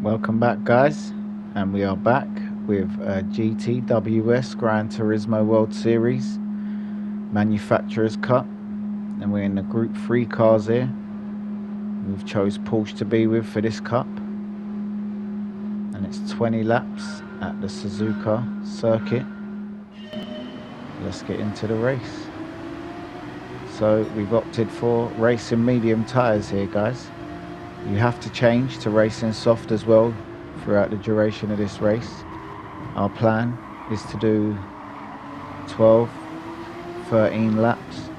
Welcome back, guys, and we are back with GTWS Gran Turismo World Series Manufacturers Cup, and we're in the Group 3 cars here. We've chose Porsche to be with for this cup, and it's 20 laps at the Suzuka circuit. Let's get into the race. So we've opted for racing medium tyres here, guys. You have to change to racing soft as well throughout the duration of this race. Our plan is to do 12, 13 laps,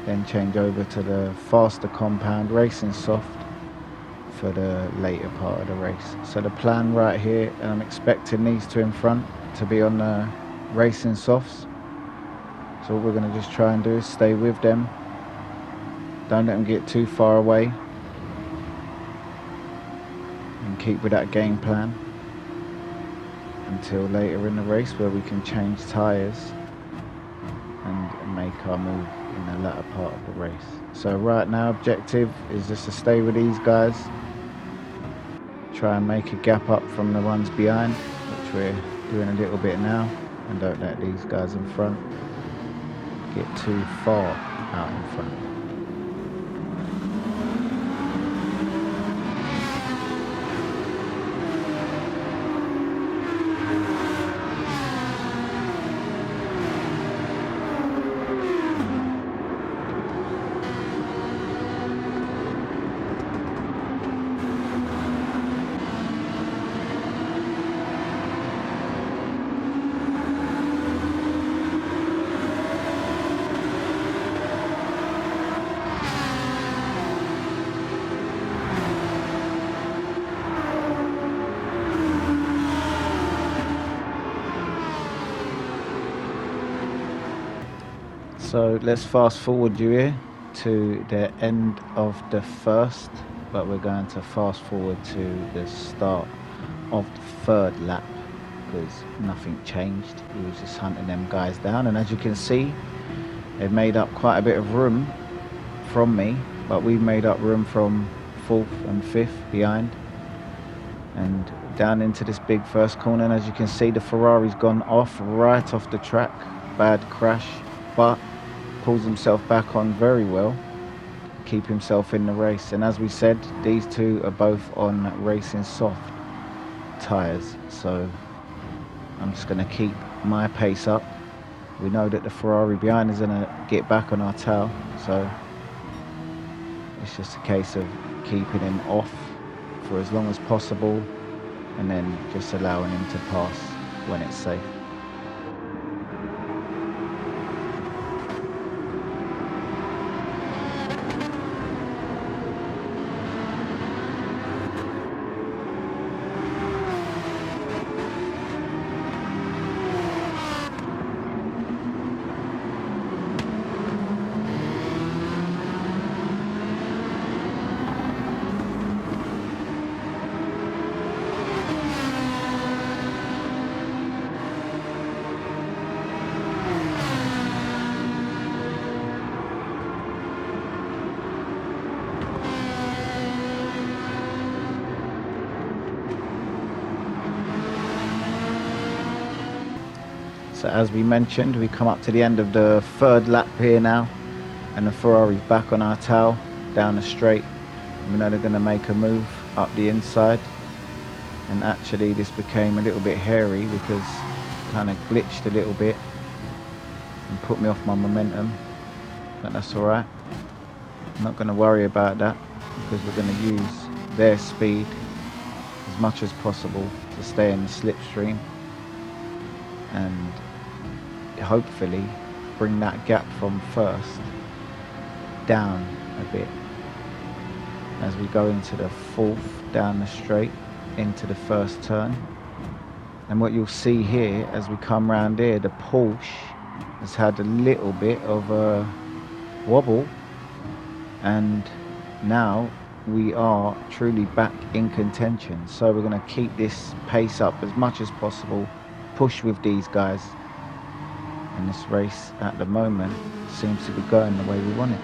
then change over to the faster compound racing soft for the later part of the race. So the plan right here, and I'm expecting these two in front to be on the racing softs. So what we're going to just try and do is stay with them. Don't let them get too far away. And keep with that game plan until later in the race, where we can change tyres and make our move in the latter part of the race. So right now, objective is just to stay with these guys, try and make a gap up from the ones behind, which we're doing a little bit now, and don't let these guys in front get too far out in front. So let's fast forward you here to the end of the first, but we're going to fast forward to the start of the third lap because nothing changed. He was just hunting them guys down, and as you can see, they've made up quite a bit of room from me, but we've made up room from 4th and 5th behind and down into this big first corner. And as you can see, the Ferrari's gone off right off the track. Bad crash, but pulls himself back on very well, keep himself in the race. And as we said, these two are both on racing soft tyres, so I'm just going to keep my pace up. We know that the Ferrari behind is going to get back on our tail, so it's just a case of keeping him off for as long as possible and then just allowing him to pass when it's safe. So as we mentioned, we come up to the end of the third lap here now, and the Ferrari's back on our tail down the straight. We know they're going to make a move up the inside, and actually this became a little bit hairy because it kind of glitched a little bit and put me off my momentum, but that's alright. I'm not going to worry about that because we're going to use their speed as much as possible to stay in the slipstream and hopefully bring that gap from first down a bit as we go into the 4th down the straight into the first turn. And what you'll see here as we come round here, the Porsche has had a little bit of a wobble, and now we are truly back in contention. So we're going to keep this pace up as much as possible, push with these guys, and this race at the moment seems to be going the way we want it.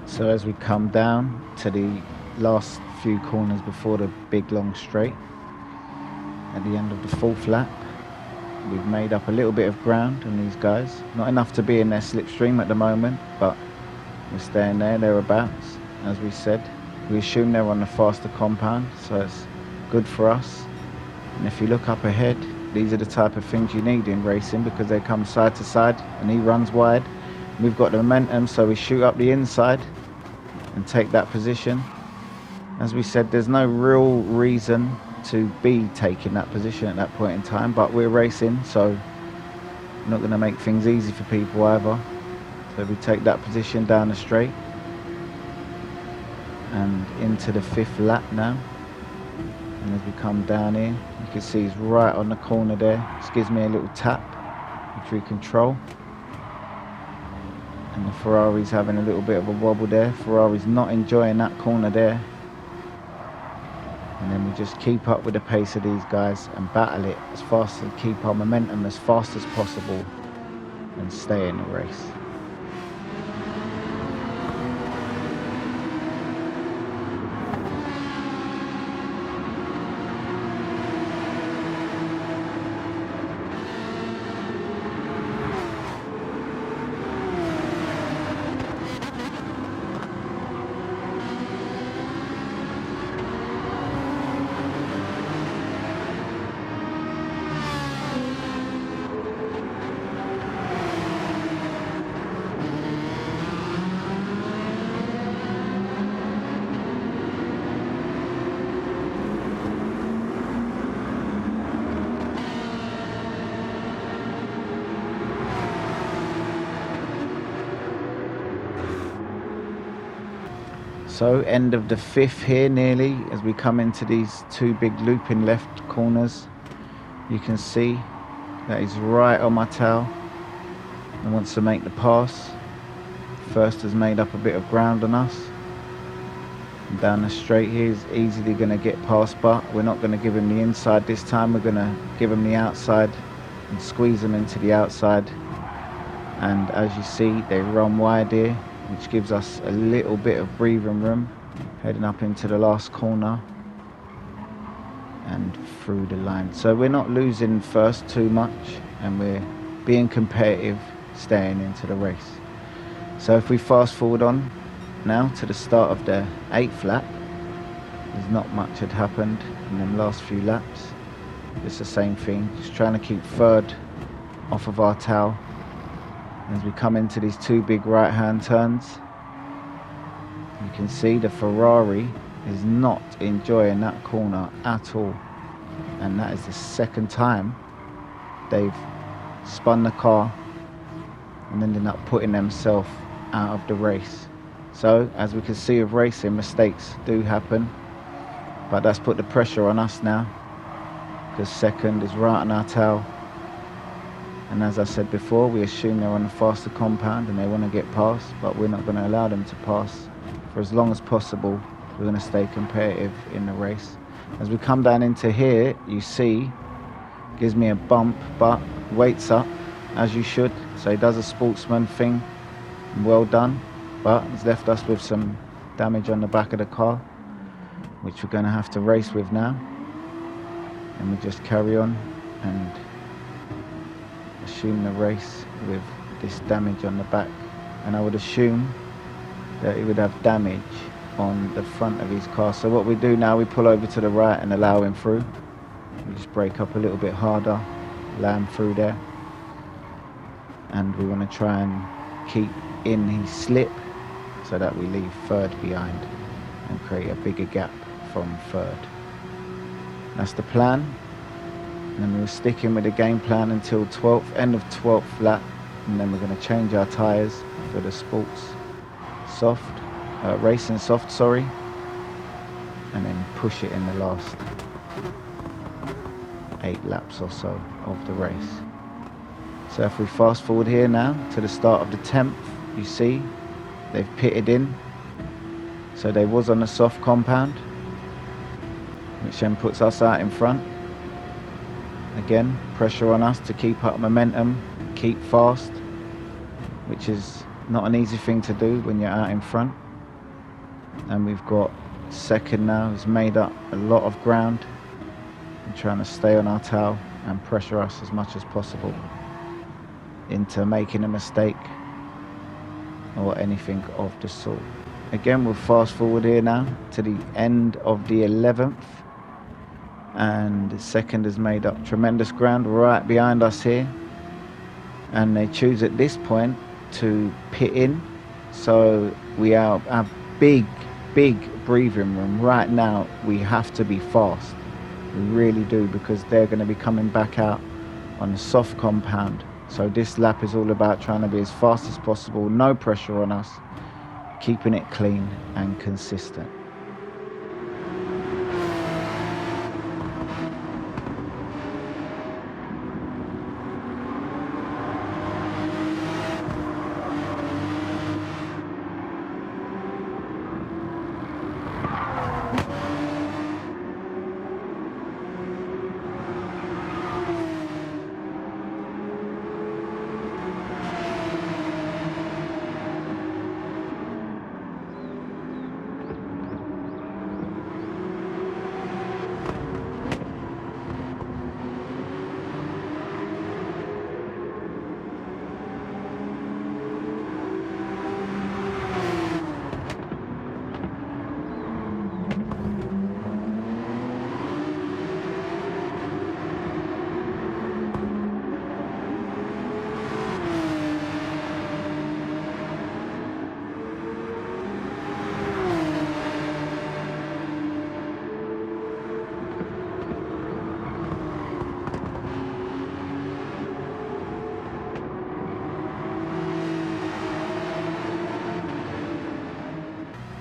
So as we come down to the last few corners before the big long straight, at the end of the fourth lap, we've made up a little bit of ground on these guys. Not enough to be in their slipstream at the moment, but we're staying there, thereabouts. As we said, we assume they're on the faster compound, so it's good for us. And if you look up ahead, these are the type of things you need in racing, because they come side to side and he runs wide. We've got the momentum, so we shoot up the inside and take that position. As we said, there's no real reason to be taking that position at that point in time, but we're racing, so we're not going to make things easy for people either. So we take that position down the straight and into the fifth lap now. And as we come down here, you can see he's right on the corner there. Just gives me a little tap, which we control. And the Ferrari's having a little bit of a wobble there. Ferrari's not enjoying that corner there. And then we just keep up with the pace of these guys and battle it as fast as keep our momentum as fast as possible and stay in the race. So end of the fifth here nearly, as we come into these two big looping left corners. You can see that he's right on my tail and wants to make the pass. First has made up a bit of ground on us. And down the straight here, he's easily going to get past, but we're not going to give him the inside this time. We're going to give him the outside and squeeze him into the outside. And as you see, they run wide here, which gives us a little bit of breathing room heading up into the last corner and through the line. So we're not losing first too much, and we're being competitive, staying into the race. So if we fast forward on now to the start of the 8th lap, there's not much had happened in them last few laps. It's the same thing, just trying to keep third off of our tail. As we come into these two big right hand turns, you can see the Ferrari is not enjoying that corner at all, and that is the second time they've spun the car and ended up putting themselves out of the race. So as we can see with racing, mistakes do happen, but that's put the pressure on us now, because second is right on our tail. And as I said before, we assume they're on the faster compound and they want to get past, but we're not going to allow them to pass. For as long as possible, we're going to stay competitive in the race. As we come down into here, you see, gives me a bump, but waits up, as you should. So he does a sportsman thing, and well done. But he's left us with some damage on the back of the car, which we're going to have to race with now. And we just carry on and assume the race with this damage on the back. And I would assume that he would have damage on the front of his car. So what we do now, we pull over to the right and allow him through. We just brake up a little bit harder, allow him through there. And we want to try and keep in his slip so that we leave third behind and create a bigger gap from third. That's the plan. And we're sticking with the game plan until end of 12th lap, and then we're going to change our tyres for the sports soft, racing soft, sorry, and then push it in the last 8 laps or so of the race. So if we fast forward here now to the start of the 10th, you see they've pitted in. So they was on a soft compound, which then puts us out in front. Again, pressure on us to keep up momentum, keep fast, which is not an easy thing to do when you're out in front. And we've got second now, who's made up a lot of ground and trying to stay on our tail and pressure us as much as possible into making a mistake or anything of the sort. Again, we'll fast forward here now to the end of the 11th, and the second has made up tremendous ground right behind us here, and they choose at this point to pit in, so we have big breathing room. Right now we have to be fast, we really do, because they're going to be coming back out on a soft compound. So this lap is all about trying to be as fast as possible, no pressure on us, keeping it clean and consistent.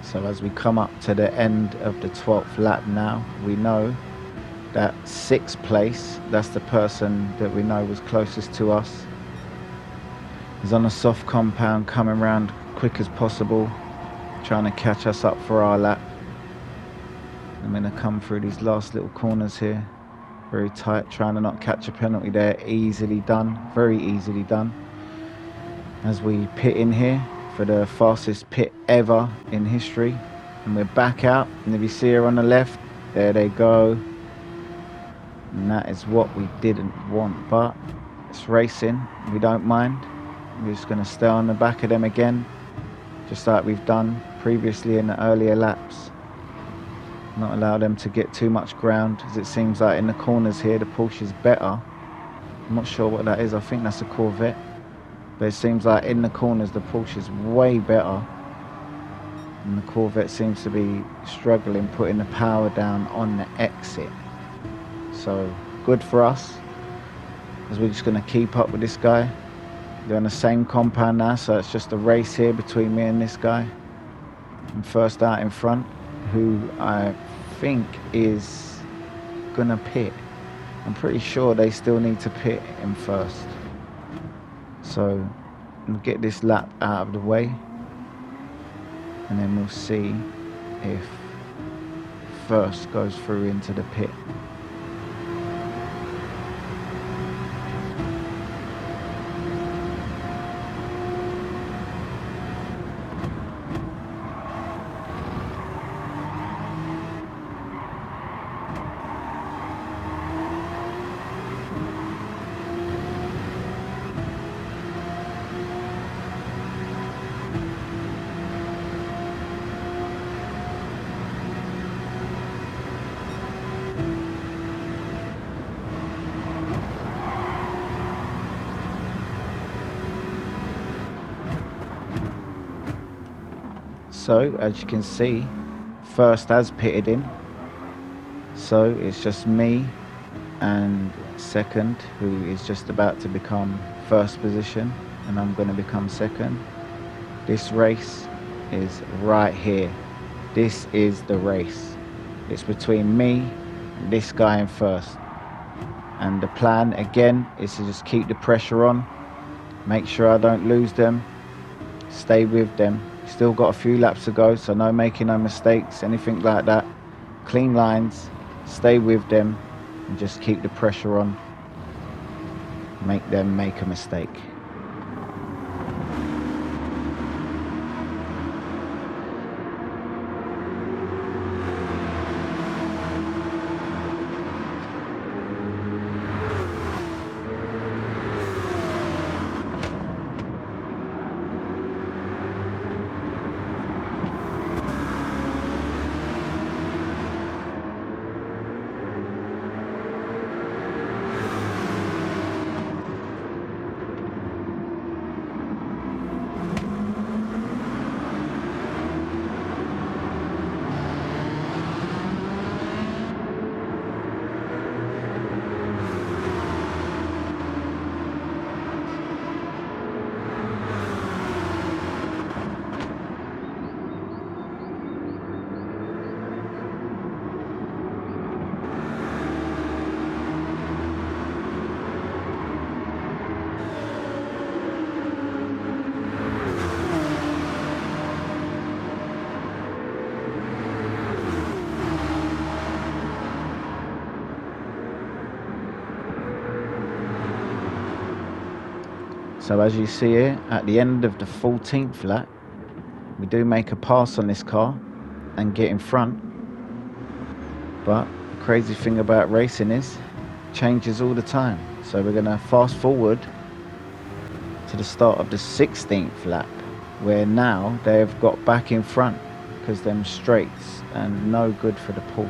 So as we come up to the end of the 12th lap now, we know that 6th place, that's the person that we know was closest to us, is on a soft compound, coming around quick as possible, trying to catch us up for our lap. I'm going to come through these last little corners here, very tight, trying to not catch a penalty there. Easily done, very easily done. As we pit in here for the fastest pit ever in history, and we're back out, and if you see her on the left, there they go, and that is what we didn't want, but it's racing, we don't mind. We're just going to stay on the back of them again, just like we've done previously in the earlier laps, not allow them to get too much ground, as it seems like in the corners here the Porsche is better. I'm not sure what that is, I think that's a Corvette. But it seems like in the corners the Porsche is way better, and the Corvette seems to be struggling putting the power down on the exit. So good for us, as we're just going to keep up with this guy. They're on the same compound now, so it's just a race here between me and this guy. I'm first out in front, who I think is going to pit. I'm pretty sure they still need to pit him first. So we'll get this lap out of the way, and then we'll see if first goes through into the pit. So as you can see, first has pitted in, so it's just me and second, who is just about to become first position, and I'm going to become second. This race is right here. This is the race. It's between me and this guy in first. And the plan again is to just keep the pressure on, make sure I don't lose them, stay with them. Still got a few laps to go, so no making no mistakes, anything like that. Clean lines, stay with them, and just keep the pressure on. Make them make a mistake. So as you see here, at the end of the 14th lap, we do make a pass on this car and get in front. But the crazy thing about racing is, it changes all the time. So we're going to fast forward to the start of the 16th lap, where now they've got back in front because them straights and no good for the Porsche.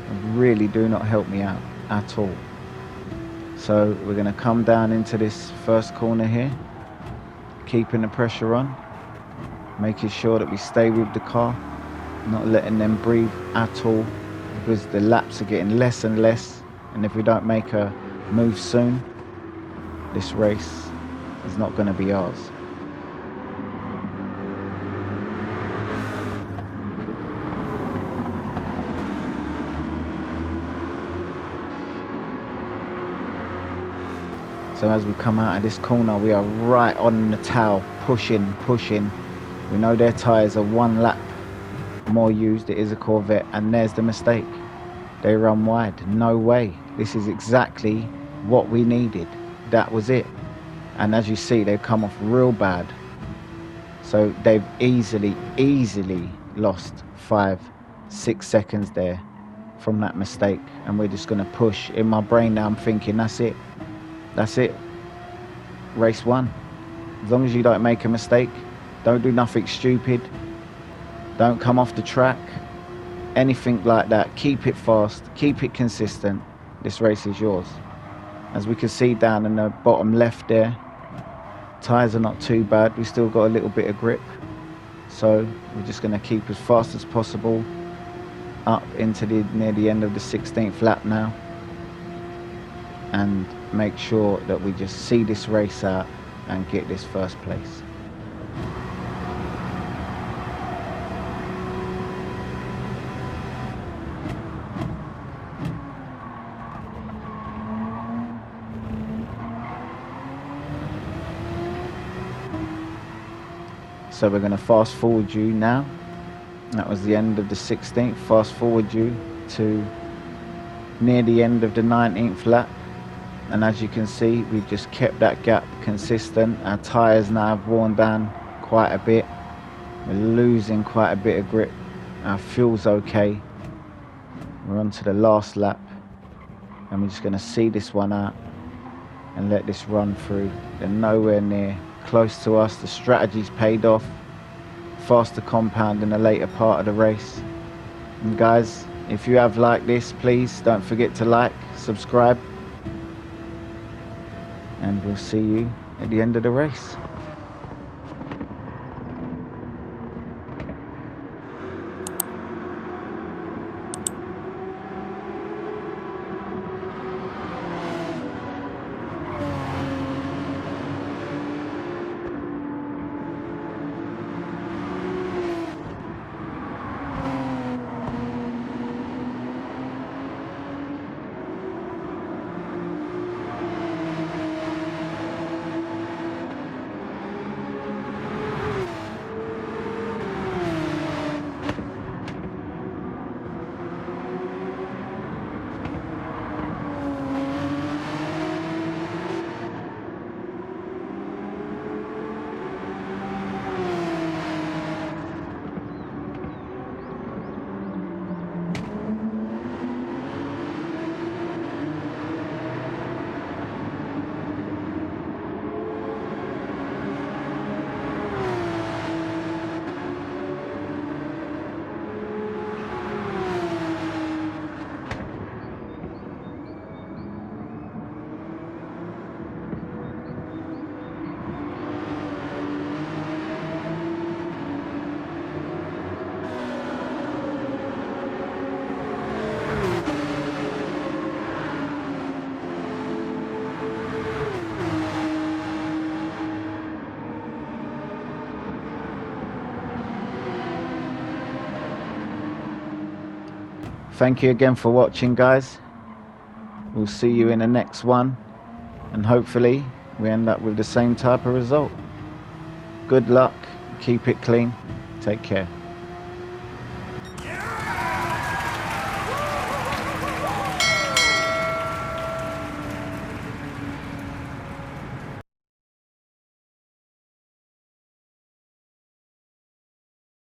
They really do not help me out at all. So we're going to come down into this first corner here, keeping the pressure on, making sure that we stay with the car, not letting them breathe at all, because the laps are getting less and less, and if we don't make a move soon, this race is not going to be ours. So as we come out of this corner, we are right on the tail, pushing. We know their tyres are 1 lap more used. It is a Corvette, and there's the mistake. They run wide. No way. This is exactly what we needed. That was it. And as you see, they've come off real bad. So they've easily lost 5-6 seconds there from that mistake. And we're just going to push. In my brain now, I'm thinking, that's it. That's it. Race won. As long as you don't make a mistake, don't do nothing stupid, don't come off the track, anything like that. Keep it fast, keep it consistent. This race is yours. As we can see down in the bottom left there, tyres are not too bad. We still got a little bit of grip. So we're just going to keep as fast as possible up into near the end of the 16th lap now, and make sure that we just see this race out and get this first place. So we're going to fast forward you now. That was the end of the 16th. Fast forward you to near the end of the 19th lap. And as you can see, we've just kept that gap consistent. Our tyres now have worn down quite a bit. We're losing quite a bit of grip. Our fuel's okay. We're on to the last lap. And we're just going to see this one out and let this run through. They're nowhere near close to us. The strategy's paid off. Faster compound in the later part of the race. And guys, if you have liked this, please don't forget to like, subscribe. And we'll see you at the end of the race. thank you again for watching, guys. We'll see you in the next one, and hopefully we end up with the same type of result. Good luck, keep it clean, take care.